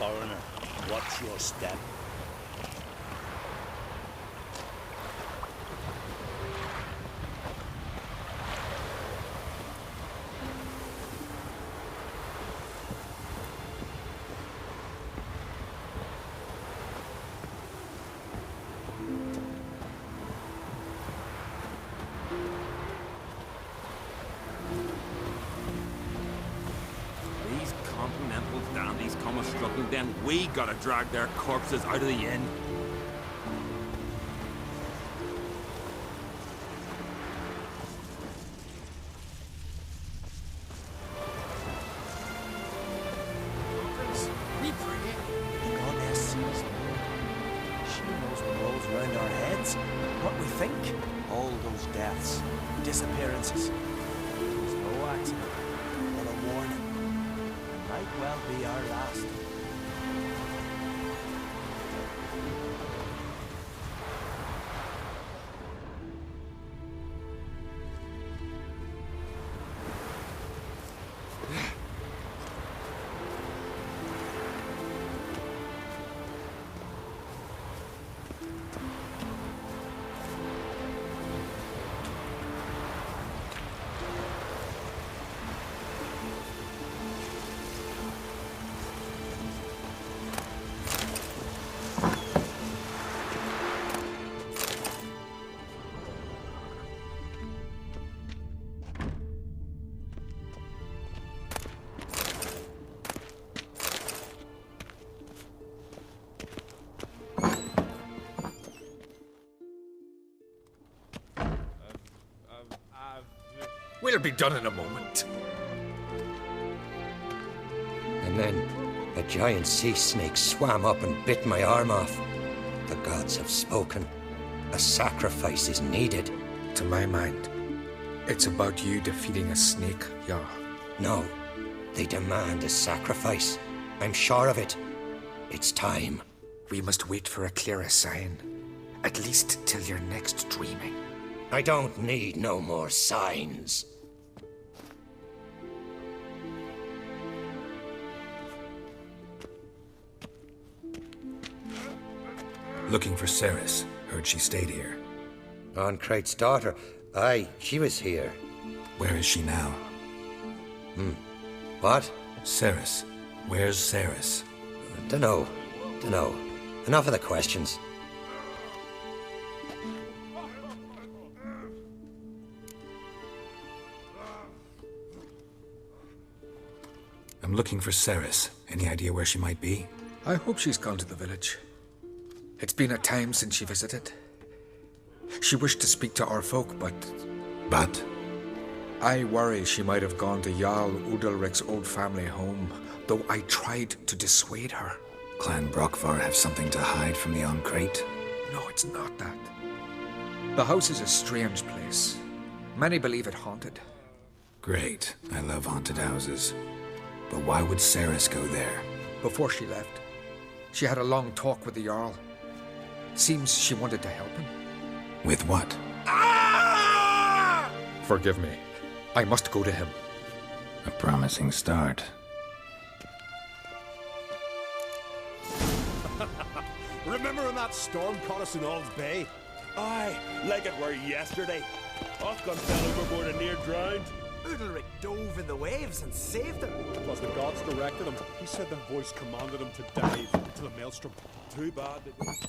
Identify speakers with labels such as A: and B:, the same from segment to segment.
A: foreigner. Watch your step.
B: Then we gotta drag their corpses out of the inn.
A: We pray. The goddess sees. She knows what rolls round our heads, what we think. All those deaths, disappearances. There's no accident, but a warning. Might well be our last.
C: We'll be done in a moment.
D: And then a giant sea snake swam up and bit my arm off. The gods have spoken. A sacrifice is needed.
C: To my mind, it's about you defeating a snake, Jarl.
D: No, they demand a sacrifice. I'm sure of it. It's time.
C: We must wait for a clearer sign. At least till your next dreaming.
D: I don't need no more signs.
E: Looking for Ceres. Heard she stayed here.
D: Oncrate's daughter. Aye, she was here.
E: Where is she now?
D: What?
E: Ceres. Where's Ceres?
D: Dunno. Enough of the questions.
E: I'm looking for Ceres. Any idea where she might be?
C: I hope she's gone to the village. It's been a time since she visited. She wished to speak to our folk, but...
E: But?
C: I worry she might have gone to Jarl Udalric's old family home, though I tried to dissuade her.
E: Clan Brockvar have something to hide from the Oncrate?
C: No, it's not that. The house is a strange place. Many believe it haunted.
E: Great. I love haunted houses. But why would Ceres go there?
C: Before she left, she had a long talk with the Jarl. Seems she wanted to help him.
E: With what?
C: Forgive me. I must go to him.
E: A promising start.
F: Remember when that storm caught us in Ald's Bay?
A: Aye, like it were yesterday.
F: Othgun fell overboard and near drowned.
A: Udalric dove in the waves and saved him.
F: It was the gods directed him. He said their voice commanded him to dive into the maelstrom. Too bad they didn't.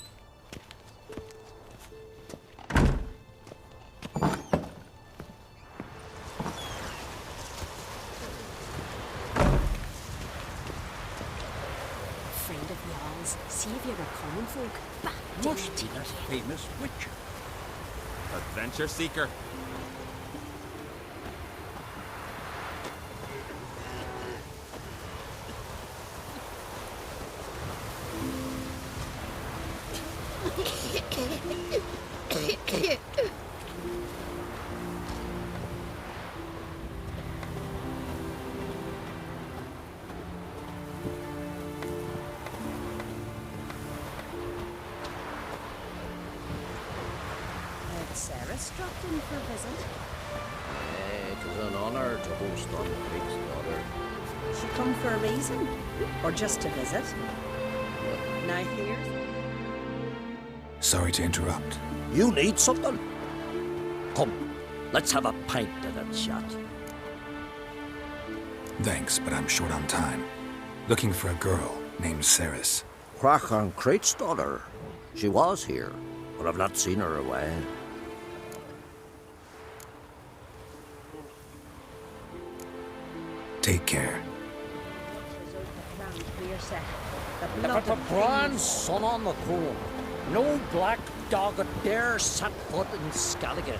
G: Friend of Jarl's, saviour of common folk. Bah,
B: Must be that famous witch. Adventure seeker.
G: Ceres dropped in for a visit.
H: It was an honor to host Oncrate's daughter. She come for a reason? Or just to visit? Now here's...
E: Sorry to interrupt.
I: You need something? Come, let's have a pint and a chat.
E: Thanks, but I'm short on time. Looking for a girl named Ceres.
I: Crachan Crate's daughter. She was here, but I've not seen her away.
E: Take care.
I: If a brand sun on the comb, no black dog dare set foot in Skellige.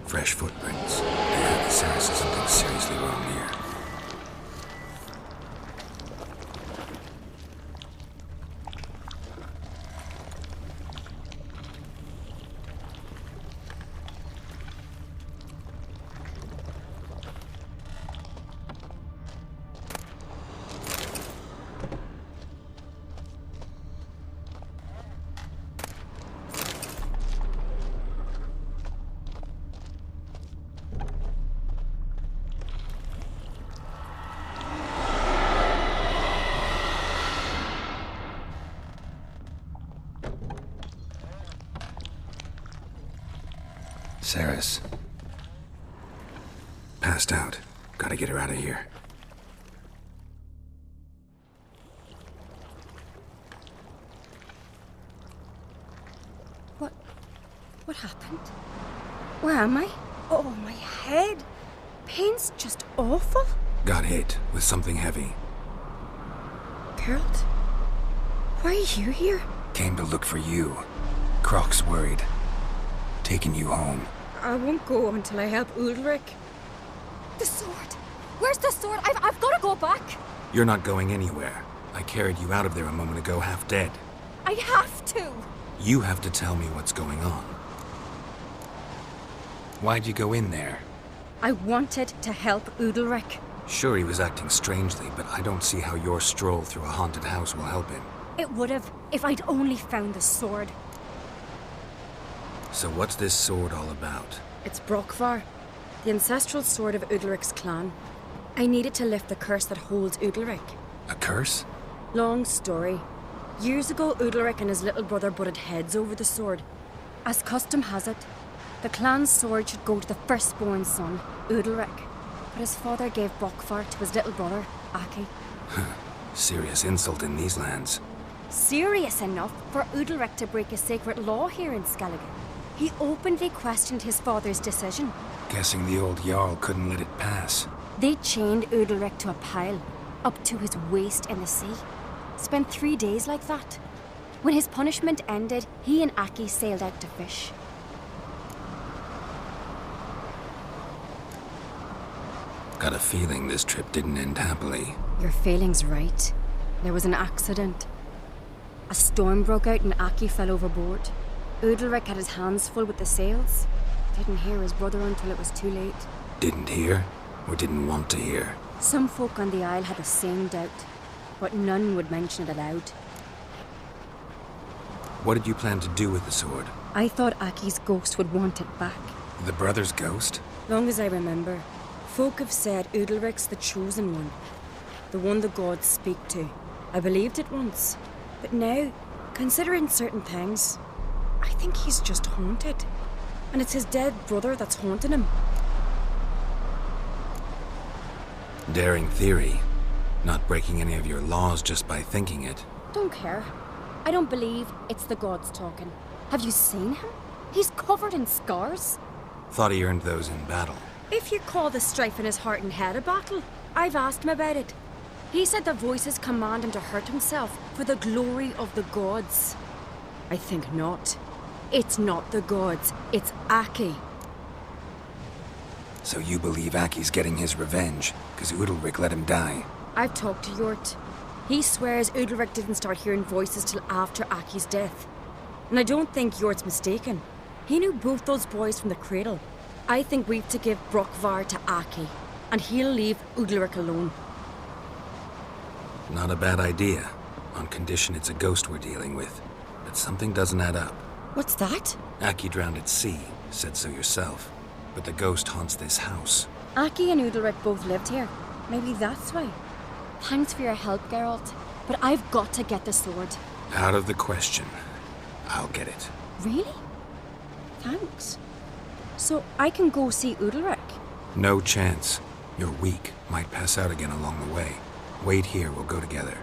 E: Fresh footprints. Yeah, Ceres has something seriously wrong here. Ceres. Passed out. Gotta get her out of here.
G: What happened? Where am I? Oh, my head. Pain's just awful.
E: Got hit with something heavy.
G: Geralt? Why are you here?
E: Came to look for you. Croc's worried. Taking you home.
G: I won't go until I help Ulrich.
J: The sword! Where's the sword? I've got to go back!
E: You're not going anywhere. I carried you out of there a moment ago half dead.
J: I have to!
E: You have to tell me what's going on. Why'd you go in there?
G: I wanted to help Ulrich.
E: Sure, he was acting strangely, but I don't see how your stroll through a haunted house will help him.
G: It would have, if I'd only found the sword.
E: So what's this sword all about?
G: It's Brokvar, the ancestral sword of Udalric's clan. I needed to lift the curse that holds Udalric.
E: A curse?
G: Long story. Years ago, Udalric and his little brother butted heads over the sword. As custom has it, the clan's sword should go to the firstborn son, Udalric. But his father gave Brokvar to his little brother, Aki.
E: Serious insult in these lands.
G: Serious enough for Udalric to break a sacred law here in Skellige. He openly questioned his father's decision.
E: Guessing the old Jarl couldn't let it pass.
G: They chained Udalric to a pile, up to his waist in the sea. Spent 3 days like that. When his punishment ended, he and Aki sailed out to fish.
E: Got a feeling this trip didn't end happily.
G: Your feeling's right. There was an accident. A storm broke out and Aki fell overboard. Udalric had his hands full with the sails. Didn't hear his brother until it was too late.
E: Didn't hear, or didn't want to hear?
G: Some folk on the Isle had the same doubt, but none would mention it aloud.
E: What did you plan to do with the sword?
G: I thought Aki's ghost would want it back.
E: The brother's ghost?
G: Long as I remember, folk have said Udalric's the chosen one. The one the gods speak to. I believed it once. But now, considering certain things, I think he's just haunted. And it's his dead brother that's haunting him.
E: Daring theory. Not breaking any of your laws just by thinking it.
G: Don't care. I don't believe it's the gods talking. Have you seen him? He's covered in scars.
E: Thought he earned those in battle.
G: If you call the strife in his heart and head a battle, I've asked him about it. He said the voices command him to hurt himself for the glory of the gods. I think not. It's not the gods, it's Aki.
E: So you believe Aki's getting his revenge, because Udalric let him die?
G: I've talked to Yort. He swears Udalric didn't start hearing voices till after Aki's death. And I don't think Yort's mistaken. He knew both those boys from the cradle. I think we've to give Brokvar to Aki, and he'll leave Udalric alone.
E: Not a bad idea, on condition it's a ghost we're dealing with. But something doesn't add up.
G: What's that?
E: Aki drowned at sea, said so yourself. But the ghost haunts this house.
G: Aki and Udalric both lived here. Maybe that's why. Thanks for your help, Geralt. But I've got to get the sword.
E: Out of the question. I'll get it.
G: Really? Thanks. So I can go see Udalric?
E: No chance. You're weak. Might pass out again along the way. Wait here, we'll go together.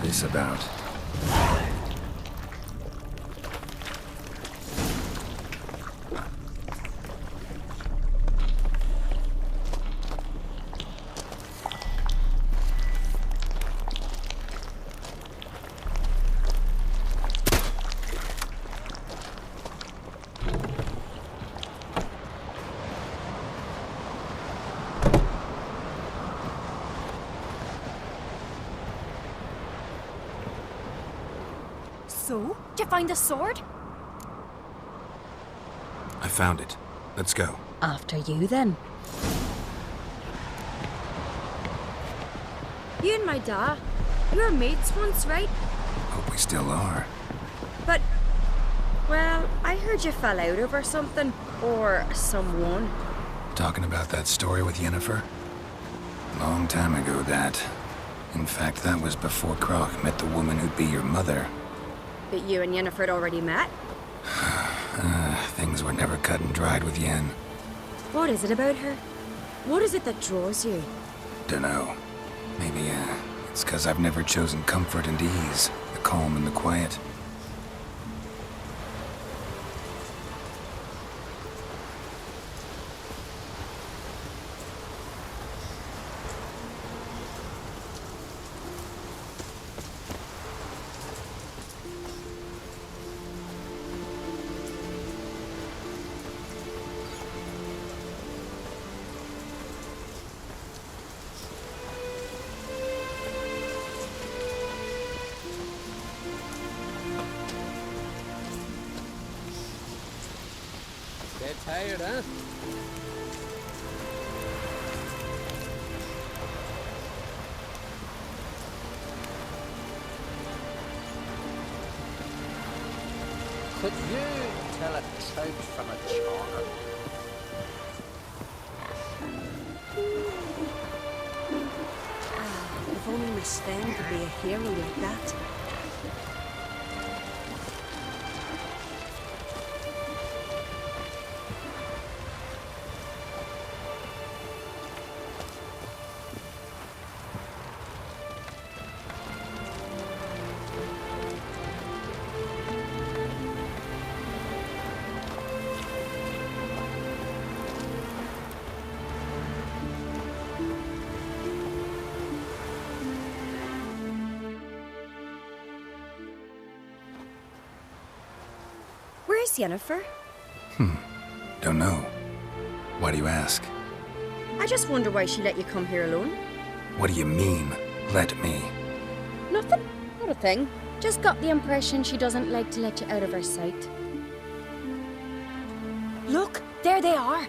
E: This about?
G: So, did you find the sword?
E: I found it. Let's go.
G: After you, then. You and my dad, you were mates once, right?
E: Hope we still are.
G: But, well, I heard you fell out over something. Or someone.
E: Talking about that story with Yennefer? Long time ago, that. In fact, that was before Croc met the woman who'd be your mother.
G: But you and Yennefer had already met?
E: Things were never cut and dried with Yen.
G: What is it about her? What is it that draws you?
E: Dunno. Maybe, it's 'cause I've never chosen comfort and ease, the calm and the quiet.
I: Dead tired, huh? Could you tell a trout from a char?
H: If only my Sven could be a hero like that.
G: Where's Yennefer?
E: Don't know. Why do you ask?
G: I just wonder why she let you come here alone.
E: What do you mean, let me?
G: Nothing. Not a thing. Just got the impression she doesn't like to let you out of her sight. Look, there they are.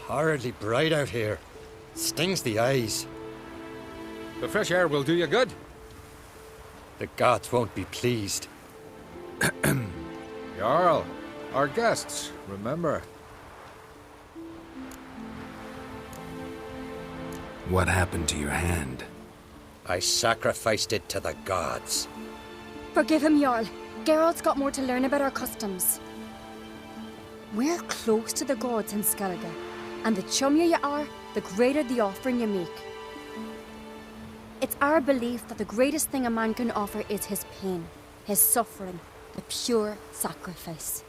D: Horridly bright out here. Stings the eyes.
C: The fresh air will do you good.
D: The gods won't be pleased.
C: Jarl, our guests, remember.
E: What happened to your hand?
D: I sacrificed it to the gods.
G: Forgive him, Jarl. Geralt's got more to learn about our customs. We're close to the gods in Skellige, and the chummier you are, the greater the offering you make. It's our belief that the greatest thing a man can offer is his pain, his suffering, the pure sacrifice.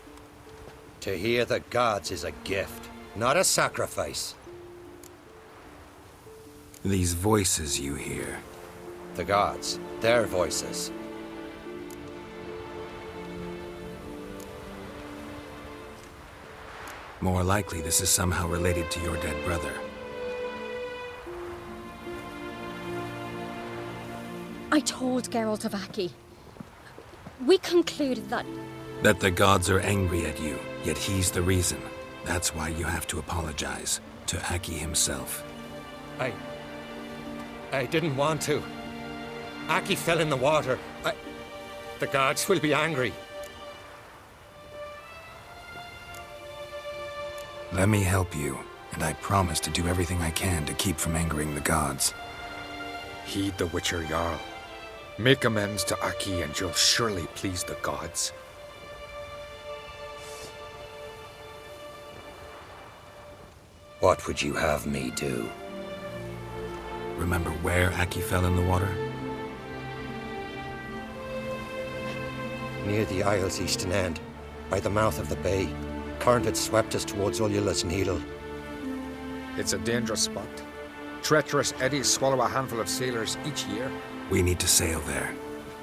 D: To hear the gods is a gift, not a sacrifice.
E: These voices you hear.
D: The gods, their voices.
E: More likely this is somehow related to your dead brother.
G: I told Geralt of Aki. We concluded that...
E: That the gods are angry at you, yet he's the reason. That's why you have to apologize. To Aki himself.
D: I didn't want to. Aki fell in the water. The gods will be angry.
E: Let me help you, and I promise to do everything I can to keep from angering the gods.
C: Heed the Witcher Jarl. Make amends to Aki and you'll surely please the gods.
D: What would you have me do?
E: Remember where Aki fell in the water?
D: Near the Isle's eastern end, by the mouth of the bay. Current had swept us towards Ullula's Needle.
C: It's a dangerous spot. Treacherous eddies swallow a handful of sailors each year.
E: We need to sail there.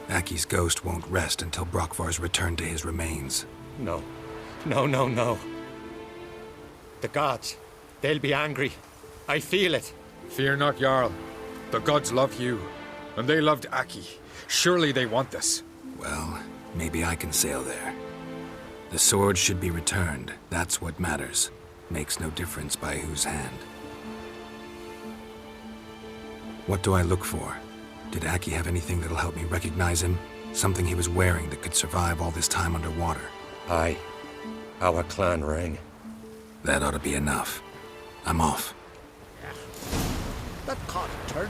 E: Aki's ghost won't rest until Brokvar's returned to his remains.
D: No. No. The gods, they'll be angry. I feel it.
C: Fear not, Jarl. The gods love you, and they loved Aki. Surely they want this.
E: Well, maybe I can sail there. The sword should be returned. That's what matters. Makes no difference by whose hand. What do I look for? Did Aki have anything that'll help me recognize him? Something he was wearing that could survive all this time underwater?
D: Aye. Our clan ring.
E: That ought to be enough. I'm off.
I: That can't turn.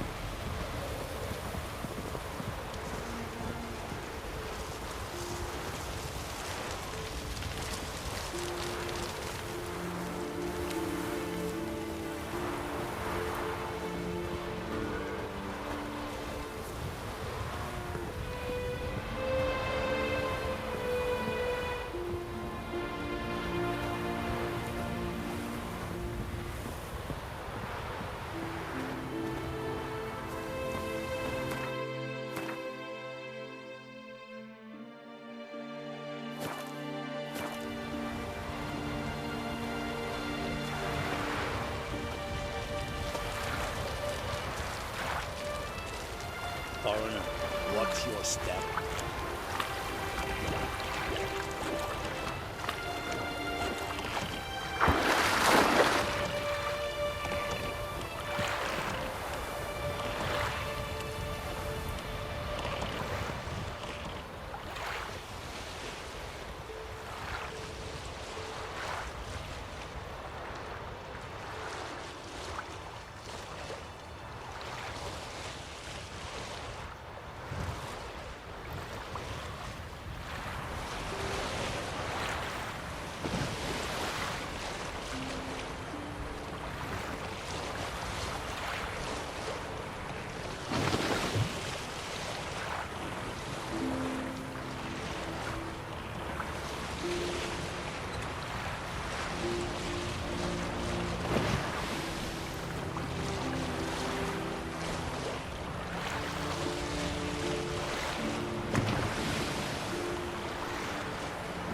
I: Foreigner, watch your step.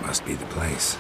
E: Must be the place.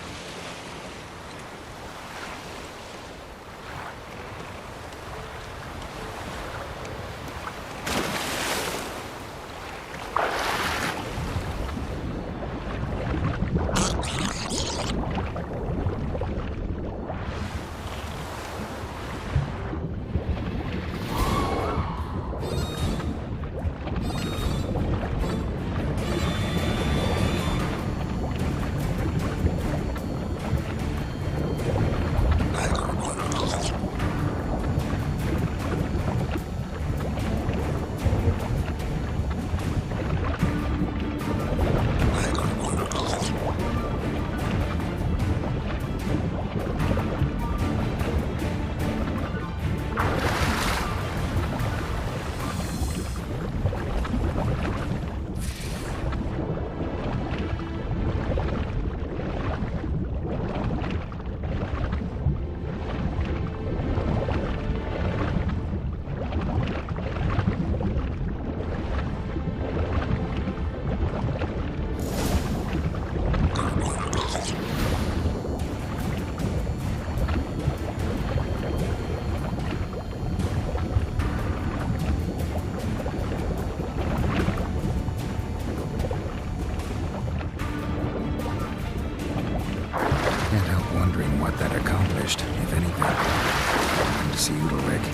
E: If anything, I'm to see Udalric.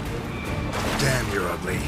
E: Damn, you're ugly.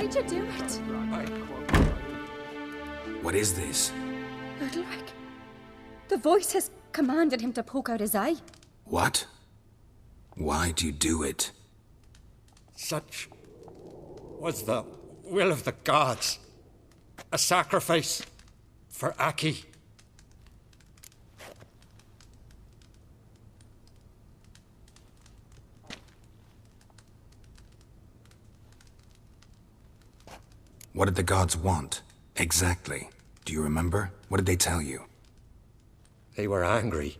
G: Why'd you do it?
E: What is this?
G: Udalric. The voice has commanded him to poke out his eye.
E: What? Why'd you do it?
D: Such was the will of the gods. A sacrifice for Aki.
E: What did the gods want? Exactly. Do you remember? What did they tell you?
D: They were angry.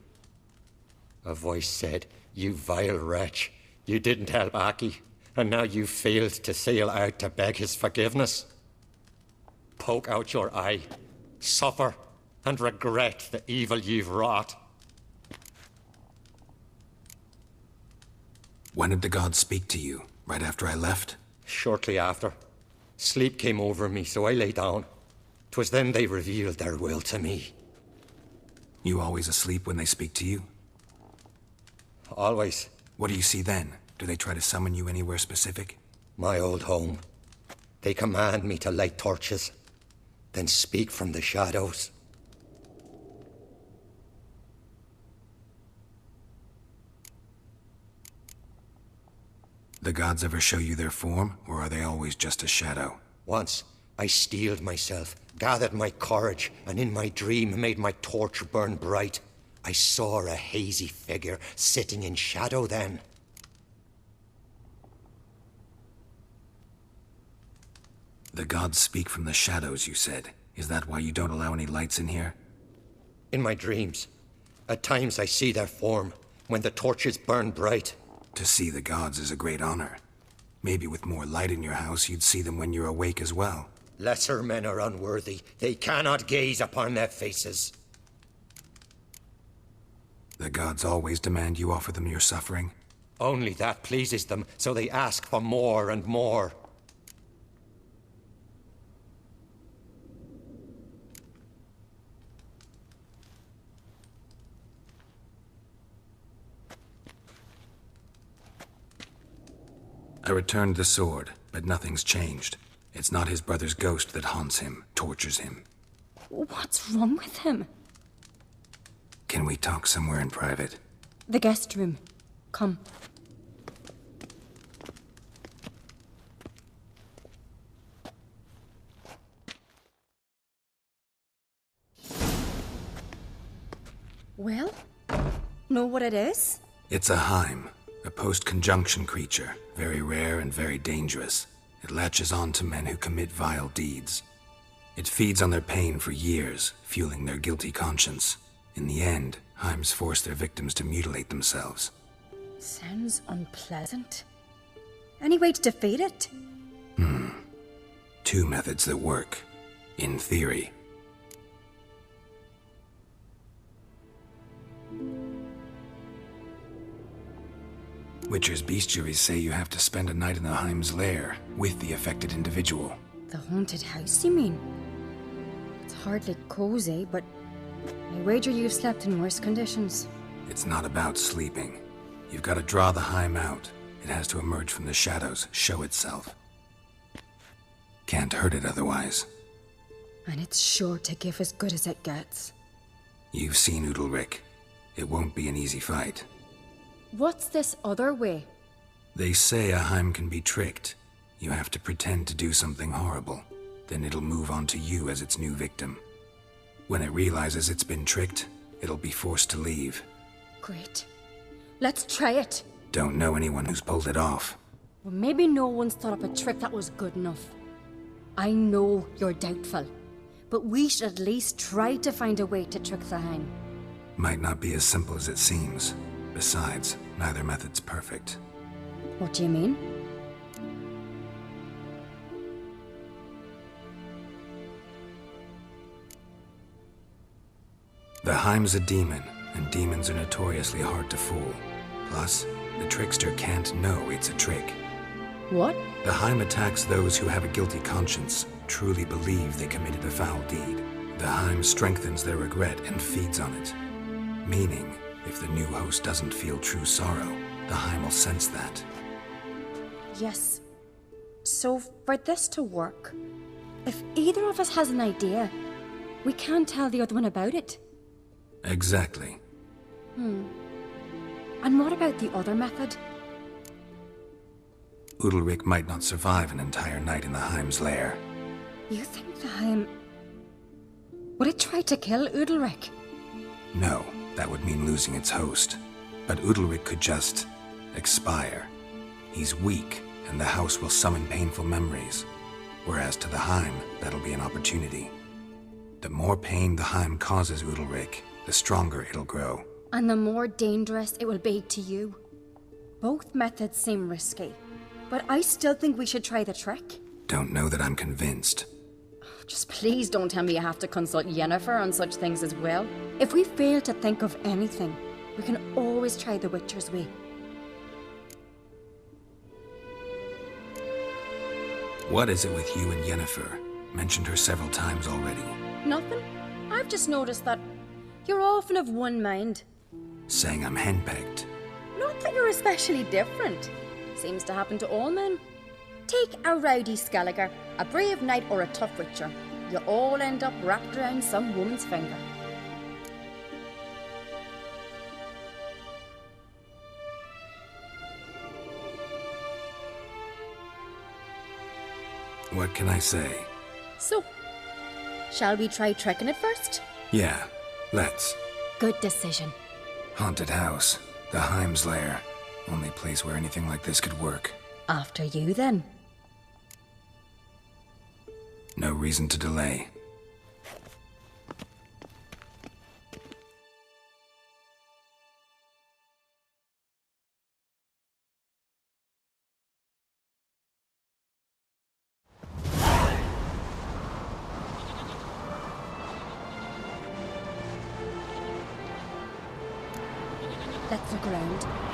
D: A voice said, "You vile wretch, you didn't help Aki, and now you failed to sail out to beg his forgiveness. Poke out your eye, suffer, and regret the evil you've wrought."
E: When did the gods speak to you? Right after I left?
D: Shortly after. Sleep came over me, so I lay down. 'Twas then they revealed their will to me.
E: You always asleep when they speak to you?
D: Always.
E: What do you see then? Do they try to summon you anywhere specific?
D: My old home. They command me to light torches, then speak from the shadows.
E: The gods ever show you their form, or are they always just a shadow?
D: Once, I steeled myself, gathered my courage, and in my dream made my torch burn bright. I saw a hazy figure sitting in shadow then.
E: The gods speak from the shadows, you said. Is that why you don't allow any lights in here?
D: In my dreams. At times I see their form, when the torches burn bright.
E: To see the gods is a great honor. Maybe with more light in your house, you'd see them when you're awake as well.
D: Lesser men are unworthy. They cannot gaze upon their faces.
E: The gods always demand you offer them your suffering?
D: Only that pleases them, so they ask for more and more.
E: I returned the sword, but nothing's changed. It's not his brother's ghost that haunts him, tortures him.
G: What's wrong with him?
E: Can we talk somewhere in private?
G: The guest room. Come. Well? Know what it is?
E: It's a Heim, a post-conjunction creature, very rare and very dangerous. It latches on to men who commit vile deeds. It feeds on their pain for years, fueling their guilty conscience. In the end, Heims force their victims to mutilate themselves.
G: Sounds unpleasant. Any way to defeat it?
E: Two methods that work, in theory. Witcher's bestiaries say you have to spend a night in the Heim's lair with the affected individual.
G: The haunted house, you mean? It's hardly cozy, but I wager you've slept in worse conditions.
E: It's not about sleeping. You've got to draw the Heim out. It has to emerge from the shadows, show itself. Can't hurt it otherwise.
G: And it's sure to give as good as it gets.
E: You've seen Udalric. It won't be an easy fight.
G: What's this other way?
E: They say a Heim can be tricked. You have to pretend to do something horrible. Then it'll move on to you as its new victim. When it realizes it's been tricked, it'll be forced to leave.
G: Great. Let's try it.
E: Don't know anyone who's pulled it off.
G: Well, maybe no one's thought up a trick that was good enough. I know you're doubtful, but we should at least try to find a way to trick the Heim.
E: Might not be as simple as it seems. Besides, neither method's perfect.
G: What do you mean?
E: The Heim's a demon, and demons are notoriously hard to fool. Plus, the trickster can't know it's a trick.
G: What?
E: The Heim attacks those who have a guilty conscience, truly believe they committed a foul deed. The Heim strengthens their regret and feeds on it. Meaning, if the new host doesn't feel true sorrow, the Heim will sense that.
G: Yes. So, for this to work, if either of us has an idea, we can't tell the other one about it.
E: Exactly.
G: And what about the other method?
E: Udalric might not survive an entire night in the Heim's lair.
G: You think the Heim... would it try to kill Udalric?
E: No, that would mean losing its host. But Udalric could just... expire. He's weak, and the house will summon painful memories. Whereas to the Heim, that'll be an opportunity. The more pain the Heim causes Udalric, the stronger it'll grow.
G: And the more dangerous it will be to you. Both methods seem risky, but I still think we should try the trick.
E: Don't know that I'm convinced.
G: Just please don't tell me you have to consult Yennefer on such things as well. If we fail to think of anything, we can always try the Witcher's way.
E: What is it with you and Yennefer? Mentioned her several times already.
G: Nothing. I've just noticed that you're often of one mind.
E: Saying I'm henpecked.
G: Not that you're especially different. Seems to happen to all men. Take a rowdy Skelliger, a brave knight or a tough witcher. You all end up wrapped around some woman's finger.
E: What can I say?
G: So, shall we try tricking it first?
E: Yeah, let's.
G: Good decision.
E: Haunted house. The Heim's lair. Only place where anything like this could work.
G: After you, then.
E: No reason to delay.
G: Let's look around.